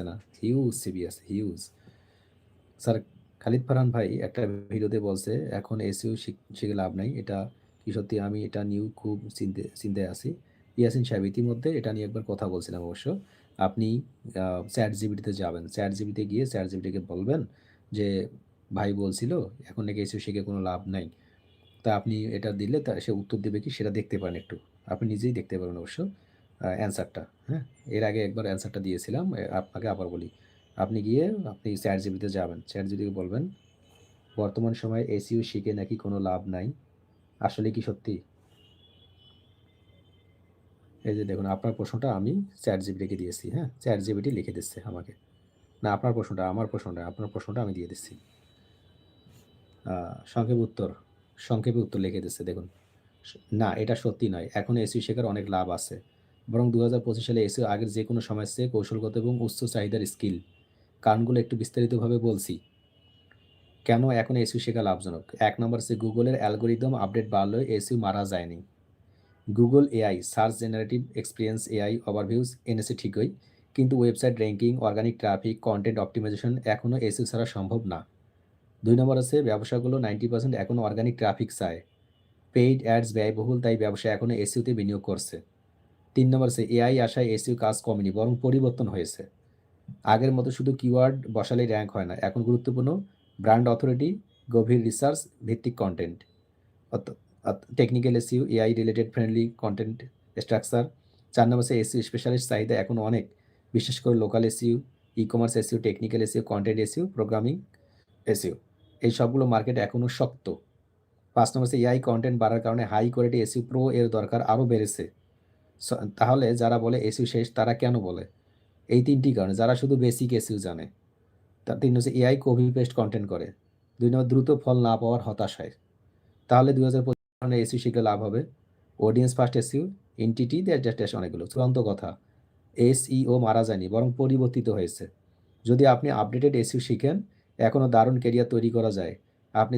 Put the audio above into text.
আসছে না, huge CV আছে, হিউজ। স্যার খালিদ ফারহান ভাই একটা ভিডিওতে বলছে এখন এসইও শিখে লাভ নাই। এটা কি সত্যি? আমি এটা নিয়েও খুব চিন্তায় আছি। ইয়াসিন সাহেব ইতিমধ্যে এটা নিয়ে একবার কথা বলছিলাম অবশ্য। আপনি চ্যাট জিপিটিতে যাবেন, চ্যাট জিপিটিতে গিয়ে চ্যাট জিপিটিকে বলবেন যে ভাই বলছিল এখন নাকি এসইও শিখে কোনো লাভ নাই। তা আপনি এটা দিলে সে উত্তর দেবে কি সেটা দেখতে পারেন একটু। আপনি নিজেই দেখতে পারেন অবশ্য অ্যান্সারটা। হ্যাঁ, এর আগে একবার অ্যান্সারটা দিয়েছিলাম, আপনাকে আবার বলি। আপনি গিয়ে আপনি চ্যাট জিপিটিতে যাবেন, চ্যাট জিপিটিকে বলবেন বর্তমান সময়ে এসইও শিখে নাকি কোনো লাভ নাই, আসলে কি সত্যি? এই যে দেখুন আপনার প্রশ্নটা আমি চ্যাট জিপিটিকে দিয়েছি। হ্যাঁ, চ্যাট জিপিটি লিখে দিচ্ছে আমাকে। না, আপনার প্রশ্নটা, আমার প্রশ্নটা, আপনার প্রশ্নটা আমি দিয়ে দিচ্ছি। সংক্ষেপে উত্তর, সংক্ষেপে উত্তর লিখে দিচ্ছে দেখুন। না, এটা সত্যি নয়। এখন এসইও শেখার অনেক লাভ আছে। বরং ২০২৫ সালে এসইও আগের যে কোনো সময়ের চেয়ে কৌশলগত এবং উচ্চ চাহিদার স্কিল। কারণগুলো একটু বিস্তারিতভাবে বলছি। কেন এখন এসইও শেখা লাভজনক? ১ নম্বর হচ্ছে গুগলের অ্যালগরিদম আপডেট বাড়লেও এসইও মারা যায়নি। Google AI search generative experience AI overviews এনেছে ঠিকই, কিন্তু website ranking, organic traffic, content optimization এখনও এসইও ছাড়া সম্ভব না। ২ নম্বর আছে ব্যবসাগুলো 90% এখনও অর্গানিক ট্রাফিক চায়। পেইড অ্যাডস ব্যয়বহুল, তাই ব্যবসা এখনও এসইওতে বিনিয়োগ করছে। ৩ নম্বর আছে এআই আসায় এসইও কাজ কমেনি, বরং পরিবর্তন হয়েছে। আগের মতো শুধু কিওয়ার্ড বসালেই র্যাঙ্ক হয় না, এখন গুরুত্বপূর্ণ ব্র্যান্ড অথরিটি, গভীর রিসার্চ ভিত্তিক content, technical SEO, AI related friendly content structure. ৪ নম্বর আছে এসইও স্পেশালিস্ট চাহিদা এখন অনেক, বিশেষ করে local SEO, e commerce SEO, technical SEO, content SEO, programming SEO. এই সবগুলো মার্কেট এখনও শক্ত। ৫ নম্বর হচ্ছে এআই কন্টেন্ট বাড়ার কারণে হাই কোয়ালিটি এসইও প্রো এর দরকার আরও বেড়েছে। তাহলে যারা বলে এসইও শেষ তারা কেন বলে? এই ৩টি কারণে। যারা শুধু বেসিক এসইও জানে। ৩ হচ্ছে এআই কপি পেস্ট কন্টেন্ট করে। ২ নম্বর দ্রুত ফল না পাওয়ার হতাশ হয়। তাহলে ২০২৫ সালে এসইও শিখলে লাভ হবে। Audience first SEO, entity just অনেকগুলো। চূড়ান্ত কথা, এসইও মারা যায়নি, বরং পরিবর্তিত হয়েছে। যদি আপনি আপডেটেড এসইও শিখেন, এখনও দারুণ ক্যারিয়ার তৈরি করা যায়। আপনি